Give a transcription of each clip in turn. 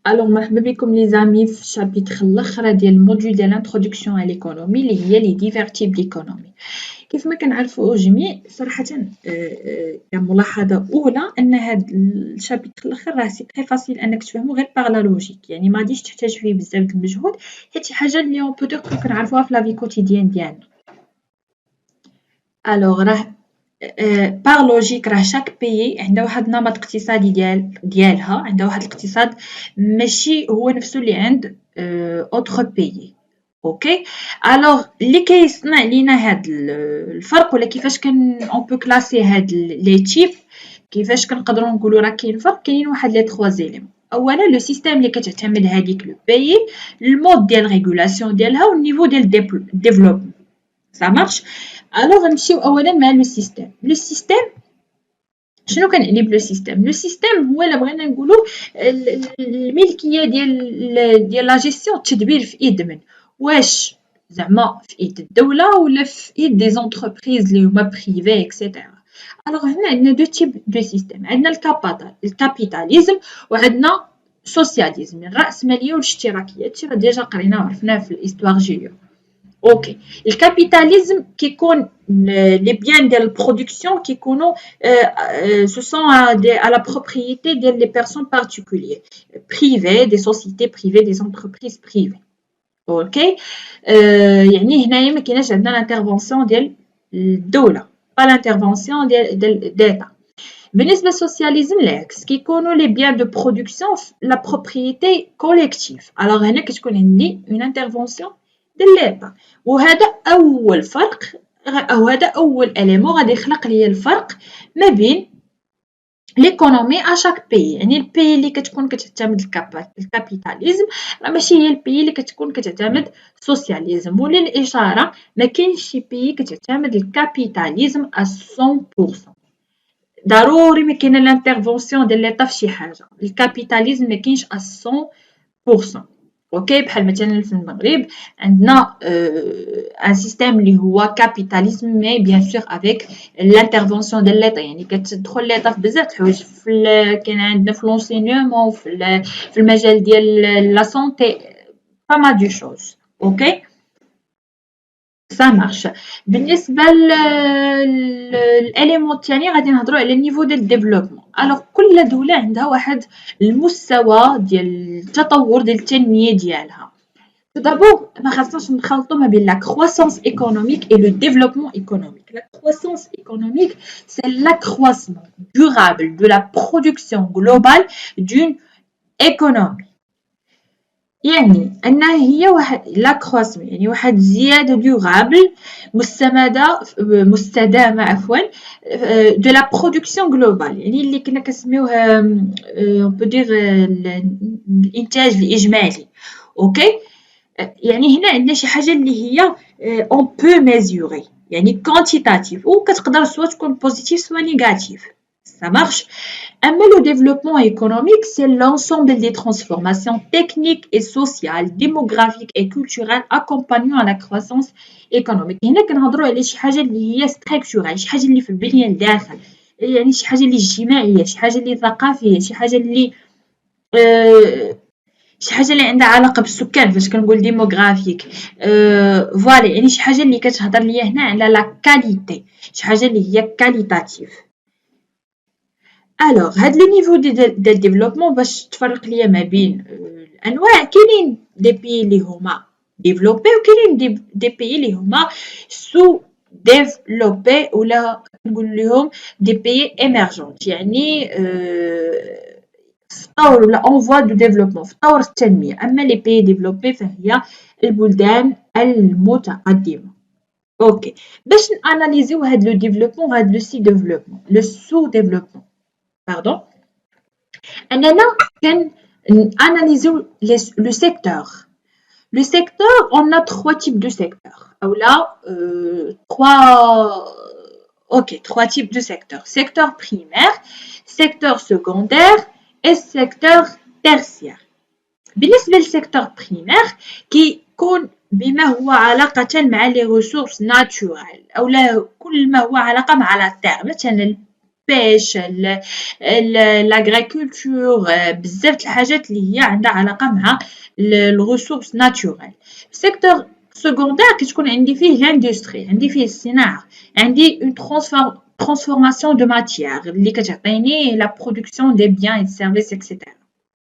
Alors, مرحبا بكم les amis في الشابيتر الأخرى ديال الموديول ديال l'introduction à l'économie اللي هي les divers types d'économie. كيف ما كنعرفوا جميع صراحة كملاحظة أولى أن هاد الشابيتر الأخر راه سي تري فاسيل أنك تفهمو غير باغ لا لوجيك، يعني ما غاديش تحتاج فيه بزاف د المجهود حيت شي حاجة اللي اون بو دير كنعرفوها في لا في كوتيديان ديالنا. ألوغ راه باغ لوجيك راه شاك بيي عندها واحد النمط اقتصادي ديالها، عندها واحد الاقتصاد ماشي هو نفسو اللي عند اوتر بيي. اوكي الوغ اللي كيصنع لينا هاد الفرق ولا كيفاش اون بو كلاسي هاد لي تيب، كيفاش كنقدروا نقولوا راه كاين فرق، كاينين واحد لي 3 زيليمون. اولا لو سيستيم اللي كتعتمد هذيك لو بيي، المود ديال ريغولاسيون ديالها والنيفو ديال ديفلوبمون. ça marche. Alors نمشيو اولا مع لو سيستيم. لو سيستيم شنو كنعني بلو سيستيم؟ لو سيستيم هو الا بغينا نقولوا الملكيه ديال لا جيستيون، التدبير في ايد من، واش زعما في ايد الدوله ولا في ايد دي زونتربريز اللي هما بريفي اكسيتيرا. الوغ هنا عندنا دو تيب دو سيستيم، عندنا الكابيتاليزم وعندنا سوسياليزم، الرأسمالية والاشتراكية. هادشي راه ديجا قريناه وعرفناه في الاستواغ جيو. اوكي الكابيتاليزم كيكون لي بيان ديال البرودكسيون كيكونوا ce sont à la propriété ديال les personnes particulières privées, des sociétés privées, des entreprises privées. اوكي يعني هنايا ما كايناش عندنا لانترفونسيون ديال الدوله، با لانترفونسيون ديال ديتا. بالنسبه للسوسياليزم العكس، كيكونوا لي بيان دو برودكسيون لا بروبريتي كوليكتيف. الوغ هنا كتكون عندي اون انترفونسيون ديال ليطا، وهذا اول فرق او هذا اول اليمون غادي يخلق لي الفرق ما بين ليكونومي ا شاك بي. يعني البي اللي كتكون كتعتمد الكابيتاليزم راه ماشي هي البي اللي كتكون كتعتمد السوسياليزم. وللاشاره ما كاينش شي بي كتعتمد الكابيتاليزم 100%. ضروري ما كاينه لانترفونسيون ديال ليطا في شي حاجه. الكابيتاليزم ما كاينش 100%. اوكي بحال مثلا في المغرب عندنا ان سيستيم اللي هو كابيتاليزم مي بيان سور افيك لانترفونسيون ديال ليطا، يعني كتدخل ليطا في بزاف د الحوايج. كاين عندنا في لونسينيومون، في المجال ديال لا سونتي، با ما دو شوز. اوكي ça marche. بالنسبه للاليمون الثاني غادي نهضروا على النيفو ديال الديفلوبمون. الوغ كل دوله عندها واحد المستوى ديال التطور ديال التنميه ديالها. Tout d'abord ما خاصناش نخلطوا ما بين la croissance économique et le développement économique. La croissance économique, c'est l'accroissement durable de la production globale d'une économie. يعني أنها هي واحد لاكرواسمون، يعني واحد زيادة دورابل مستدامة عفوا دو لا برودكسيون جلوبال، يعني اللي كنا كنسميوها اون بو دير الإنتاج الإجمالي. أوكي يعني هنا عندنا شي حاجة اللي هي اون بو ميزوري، يعني كونتيتاتيف، وكتقدر سوا تكون بوزيتيف سوا نيجاتيف. Ça marche. Mais le développement économique, c'est l'ensemble des transformations techniques et sociales, démographiques et culturelles accompagnant à la croissance économique. هنا كنهضروا على شي حاجة اللي هي structurelle، شي حاجة اللي في البنية الداخل، يعني شي حاجة اللي اجتماعية، شي حاجة اللي ثقافية، شي حاجة اللي شي حاجه اللي عندها علاقه بالسكان. فاش كنقول ديموغرافيك فوالا، يعني شي حاجه اللي كتهضر ليا هنا على لا كاليتي، شي حاجه اللي هي كاليتاتيف. الوغ هاد لو نيفو ديال الديفلوبمون باش تفرق ليا ما بين الانواع، كاينين دي بي اللي هما ديفلوبي وكاينين دي بي اللي هما سو ديفلوبي ولا نقول لهم دي بي ايمرجونت، يعني في طور ولا اون فوا دو ديفلوبمون، في طور التنميه. اما لي بي ديفلوبي فهي البلدان المتقدمه. اوكي باش ناناليزيو هاد لو ديفلوبمون وهاد لو سي ديفلوبمون، لو سو ديفلوبمون باردون، اننا كناناليزيو لو سيكتور. Le secteur, on a 3 types de secteurs. Ou là, 3 types de secteurs. Secteur primaire, secteur secondaire et secteur tertiaire. بالنسبة للسيكتور primaire كيكون بما هو علاقة مع les ressources naturelles أو كل ما هو علاقة مع la terre، مثلا pêche, l'agriculture, بزاف د الحاجات اللي هي عندها علاقة مع الressources naturelles. السيكتور secondaire كتكون عندي فيه l'industrie، عندي فيه الصناعة، عندي une transformation de matière اللي كتعطيني la production des biens et services etc.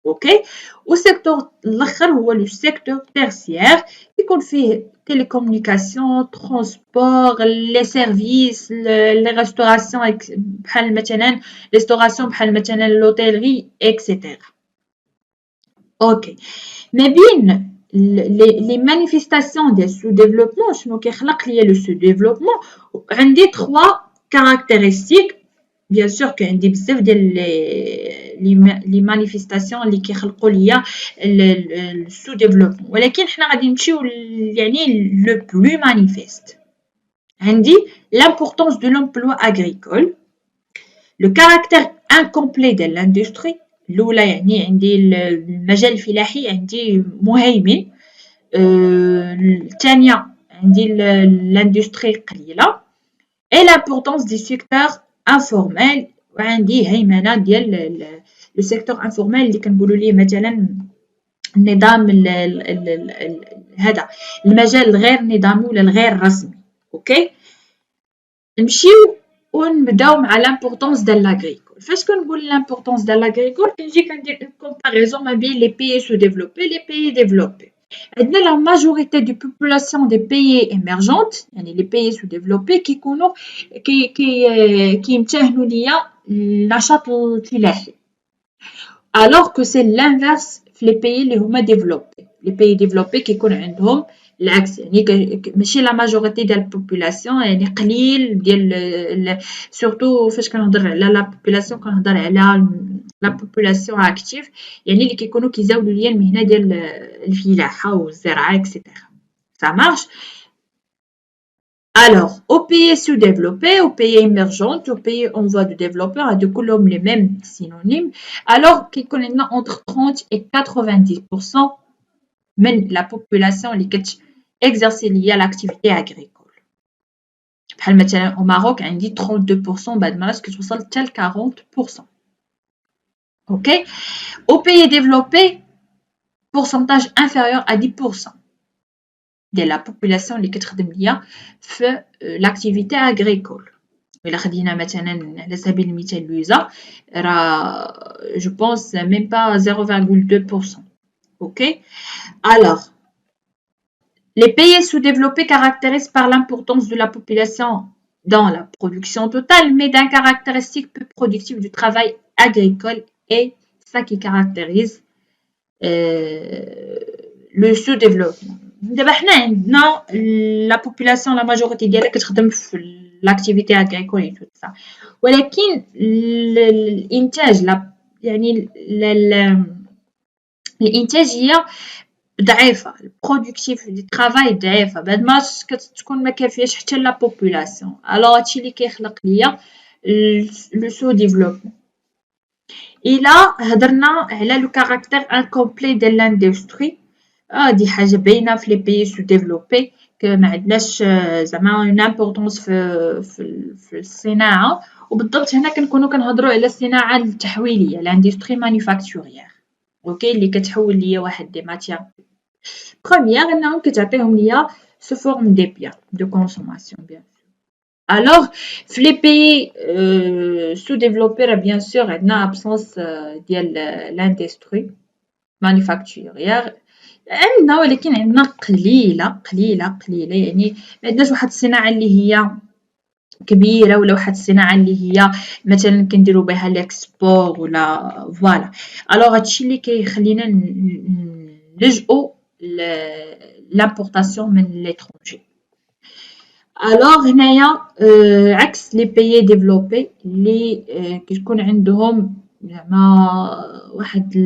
اوكي. والسيكتور الاخر هو لو سيكتور تيرسيير يكون فيه تيليكومونيكاسيون، ترونسبور، لي سيرفيس، لي ريستوراسيون بحال مثلا ريستوراسيون بحال مثلا لوتيلري اكسيتيرا. اوكي. ما بين لي مانيفيستاسيون ديال سو ديفلوبمون شنو كيخلق ليا لو سو ديفلوبمون؟ عندي 3 كاركتيرستيك. بيان سور كعندي بزاف ديال لي مانيفيستاسيون اللي كيخلقوا ليا السو ديفلوبمون، ولكن حنا غادي نمشيو يعني لو بلو مانيفيست. عندي l'importance de l'emploi agricole، le caractère incomplet de l'industrie. الاولى يعني عندي المجال الفلاحي عندي مهيمن، الثانيه عندي الاندستري قليله، et l'importance du secteur informel، وعندي هيمنه ديال لو سيكتور انفورميل اللي كنقولوا ليه مثلا النظام هذا المجال الغير نظامي ولا الغير رسمي. اوكي. نمشيو ونبداو مع لامبورطونس ديال لاغريكول. فاش كنقول لامبورطونس ديال لاغريكول كنجي كندير اون كومباريزون ما بين لي بيي سو ديفلوبي لي بيي ديفلوبي. عندنا لا ماجوريتي دو بوبولاسيون دي بيي ايمرجونت يعني لي بيي سو ديفلوبي كيكونوا كيمتهنوا ليا النشاط الفلاحي، alors que c'est l'inverse في les pays اللي هما développés. les pays développés كيكون عندهم العكس، يعني ماشي لا ماجوريتي ديال البوبولاسيون، يعني قليل ديال سورتو فاش كنهضر على لا بوبولاسيون كنهضر على لا بوبولاسيون اكتيف، يعني اللي كيكونوا كيزاولوا ليا المهنه ديال الفلاحه والزراعه اكسيتيرا. ça marche. Alors, aux pays sous-développés, aux pays émergents, aux pays en voie de développement, هادو كلهم les mêmes synonymes. Alors كيكون عندنا entre 30 et 90% من la population اللي كتexercer ليا l'activité agricole. بحال مثلا au Maroc عندي 32%، بعد مرات كتوصل حتى ل 40%. OK. Aux pays développés, pourcentage inférieur à 10% de la population اللي كتخدم ليا في l'activité agricole. إلا خدينا مثلا على سبيل المثال لويزا راه je pense même pas 0,2%. OK. Alors, les pays sous-développés caractérisent par l'importance de la population dans la production totale, mais d'un caractéristique peu productif du travail agricole, et ça qui caractérise le sous-développement. دابا حنا عندنا لا بوبولاسيون لا ماجوريتي ديالها كتخدم في لاكتيفيتي اغريكول اي تو سا، ولكن الانتاج يعني الانتاجيه ضعيفه، البرودكتيف دي ترافاي ضعيفه، بعد ما كتكون ما كافياش حتى لا بوبولاسيون. الوغ هادشي اللي كيخلق ليا لو سو ديفلوبمون. الا هضرنا على لو كاركتير انكومبلي ديال لاندستري، دي حاجه باينه في لي بيي سو ديفلوبي ما عندناش زعما اون امبورطونس في الصناعه، وبالضبط هنا كنكونوا كنهضروا على الصناعه التحويليه لاندستري مانيفاكتوريير. اوكي. اللي كتحول ليا واحد دي ماتيير بروميير انهم كتعطيهم ليا سو فورم دي بيان دو كونسوماسيون بيان. الوغ في لي بيي سو ديفلوبي راه بيان سور عندنا ابسونس ديال لاندستري مانيفاكتوريير عندنا، ولكن عندنا قليله يعني ما عندناش واحد الصناعه اللي هي كبيره ولا واحد الصناعه اللي هي مثلا كنديروا بها ليكسبور ولا فوالا. الوغ هادشي اللي كيخلينا نلجؤوا لامبورطاسيون من ليترونجي. الوغ هنايا عكس لي بيي ديفلوبي اللي كيكون عندهم زعما واحد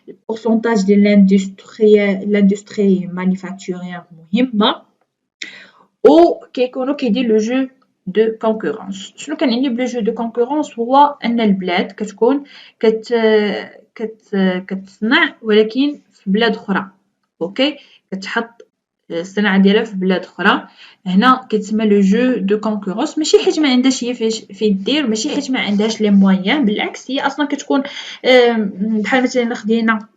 البورسونتاج ديال لاندستري مانيفاكتوريير مهمه، و كيكونوا كيدير لو جو دو كونكورونس. شنو كنعني بلو جو دو كونكورونس؟ هو ان البلاد كتكون كتصنع ولكن في بلاد اخرى. اوكي. كتحط الصناعة ديالها في بلاد أخرى. هنا كيتسمى لو جو دو كونكورونس، ماشي حيت ما عندهاش هي فين دير، ماشي حيت ما عندهاش لي مويان، بالعكس هي أصلا كتكون بحال مثلا خدينا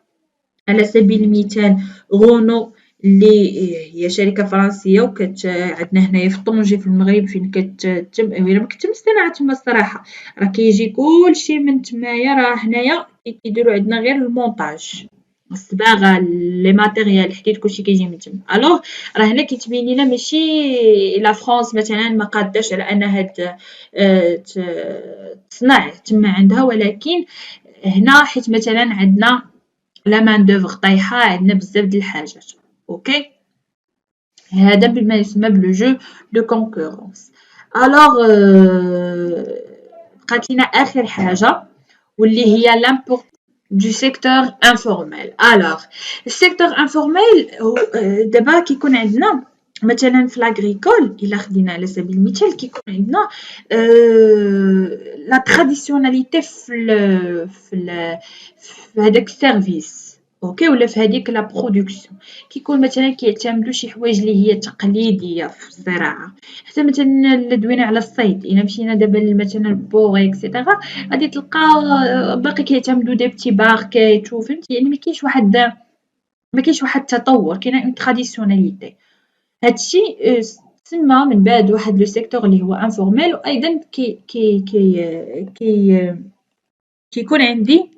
على سبيل المثال غونو اللي هي شركة فرنسية عندنا هنايا في طنجة في المغرب فين كتتم ويلا ما كتتم الصناعة تما الصراحة، راه كيجي كلشي من تمايا، راه هنايا كيديرو عندنا غير المونطاج، الصباغة، لي ماتيريال، حديد، كلشي كيجي من تما. ألوغ راه هنا كيتبين لينا ماشي لا فرانس مثلا ما قاداش على أنها تصنع تما عندها، ولكن هنا حيت مثلا عندنا لا مان دوفر طايحة، عندنا بزاف د الحاجات. اوكي، هذا بما يسمى بلو جو دو كونكورونس. الوغ بقات لينا اخر حاجة واللي هي لامبورت du secteur informel. Alors, le secteur informel دابا كيكون عندنا مثلا في لاغريكول، الا خدينا على سبيل المثال كيكون عندنا لا تراديسيوناليتي في هذاك السيرفيس، اوكي، ولا في هذيك لا برودكسيون، كيكون مثلا كيعتمدوا شي حوايج اللي هي تقليديه في الزراعه، حتى مثلا دوينا على الصيد، الا مشينا دابا مثلا البوغ اكسيتيرا غادي تلقى باقي كيعتمدوا دي بتي باركيت، فهمتي، يعني ما كاينش واحد التطور، كاينه اون تراديسيوناليتي. هادشي تسمى من بعد واحد لو سيكتور اللي هو انفورميل، وايضا كيكون عندي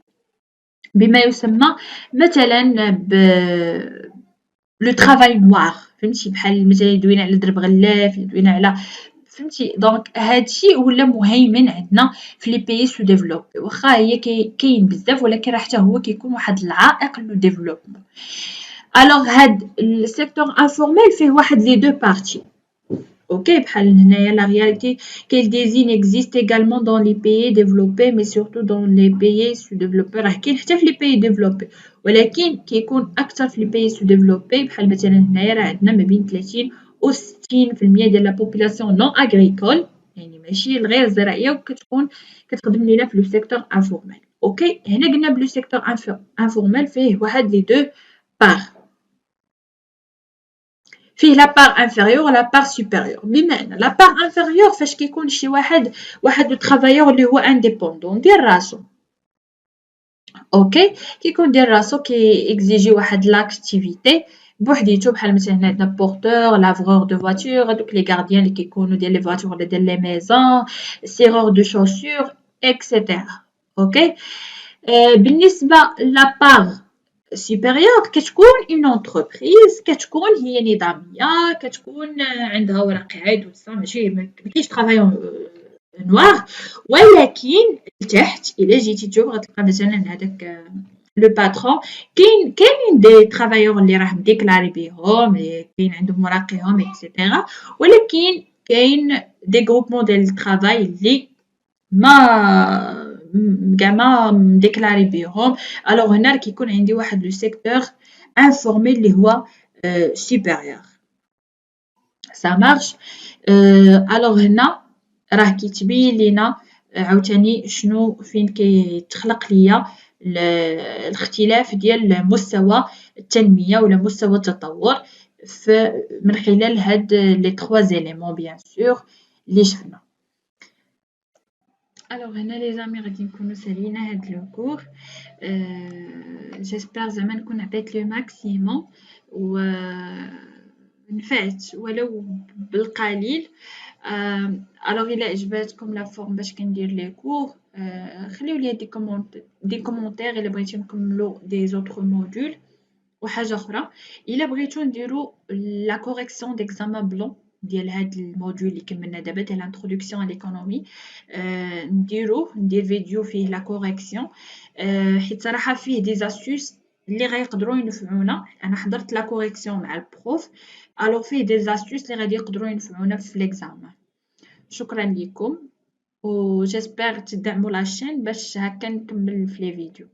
بما يسمى مثلا لو ترافاي نوار، فهمتي، بحال مثلا دوينا على درب غلاف، دوينا على، فهمتي. دونك هادشي ولا مهيمن عندنا في لي بيي سو ديفلوبي، واخا هي كاين بزاف، ولكن راه حتى هو كيكون واحد العائق لو ديفلوبمون. الوغ هاد السيكتور انفورميل فيه واحد لي دو بارتي، اوكي، بحال هنايا لا رياليتي qu'elle désigne existe également dans les pays développés mais surtout dans les pays sous-développés. راه كاين حتى في لي pays développés، ولكن كيكون اكثر في لي pays sous-développés. بحال مثلا هنايا راه عندنا ما بين 30 و 60% ديال لا بوبولاسيون نون اغريكول، يعني ماشي الغير زراعيه، وكتكون كتخدم لينا في لو سيكتور انفورميل. اوكي، هنا قلنا بلو سيكتور انفورميل فيه واحد لي دو بار، فيه لا بار انفيريور لا بار سوبيريور. بما ان لا بار انفيريور فاش كيكون شي واحد لو ترافايور اللي هو انديبوندون ديال راسو، اوكي، كيكون ديال راسو كي اكزيجي واحد لاكتيفيتي بوحديتو، بحال مثلا هنا عندنا بورتور، لافغور دو فواتور، هادوك لي غارديان اللي كيكونوا ديال لي فواتور ولا ديال لي ميزون، سيرور دو شوسور اكسيتيرا. اوكي، بالنسبه لا بار سوبيريور كتكون اون انتربريز، كتكون هي نظاميه، كتكون عندها ورقه وصا، ماشي ما كاينش طرافاي نوار، ولكن لتحت الا جيتي تشوف غتلقى مثلا هذاك لو باترون كاينين دي طرافايور اللي راه ديكلاري بيهم، اللي كاين عندهم مراقيهم اكسيتيرا، ولكن كاين دي غروبمون ديال الطرافاي اللي ما كاع ما مديكلاري بيهم. الوغ هنا كيكون عندي واحد لو سيكتور انفورميل اللي هو سوبيريور، سا مارش. الوغ هنا راه كيتبين لينا عاوتاني شنو فين كيتخلق ليا الاختلاف ديال مستوى التنمية ولا مستوى التطور من خلال هاد لي 3 زيليمون بيان سور اللي شفنا. الوغ هنا لي زامي غادي نكونو سالينا هاد لو كور، جيسبر زعما نكون عطيت لو ماكسيموم و نفعت ولو بالقليل. الوغ الا عجباتكم لا فورم باش كندير لي كور، خليو لي دي كومونتير الا بغيتو نكملو دي زوطخ موديول. وحاجه اخرى، الا بغيتو نديرو لا كوريكسيون ديكزامان بلون ديال هاد الموديول اللي كملنا دابا ديال انتروداكسيون ا ليكونومي، ندير فيديو فيه لا كوريكسيون، حيت صراحه فيه دي زاستوس اللي غيقدروا ينفعونا. انا حضرت لا كوريكسيون مع البروف، الوغ فيه دي زاستوس اللي غادي يقدروا ينفعونا في ليكزامان. شكرا لكم، و جيسبر تدعموا لاشين باش هكا نكمل في لي فيديو.